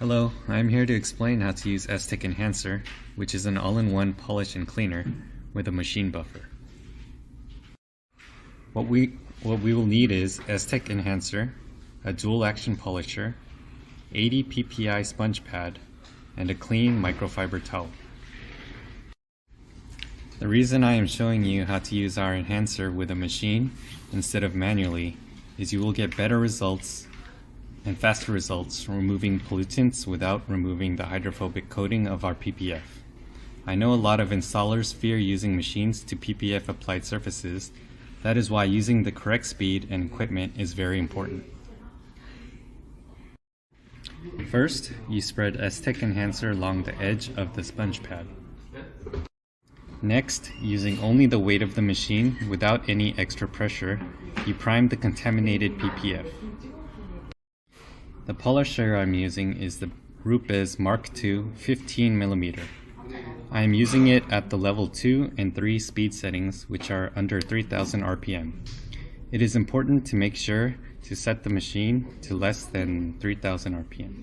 Hello, I'm here to explain how to use STEK Enhancer, which is an all-in-one polish and cleaner with a machine buffer. What we will need is STEK Enhancer, a dual action polisher, 80 PPI sponge pad, and a clean microfiber towel. The reason I am showing you how to use our enhancer with a machine instead of manually is you will get better results and faster results removing pollutants without removing the hydrophobic coating of our PPF. I know a lot of installers fear using machines to PPF applied surfaces. That is why using the correct speed and equipment is very important. First, you spread STEK Enhancer along the edge of the sponge pad. Next, using only the weight of the machine without any extra pressure, you prime the contaminated PPF. The polisher I'm using is the Rupes Mark II 15mm. I am using it at the level 2 and 3 speed settings, which are under 3000 RPM. It is important to make sure to set the machine to less than 3000 RPM.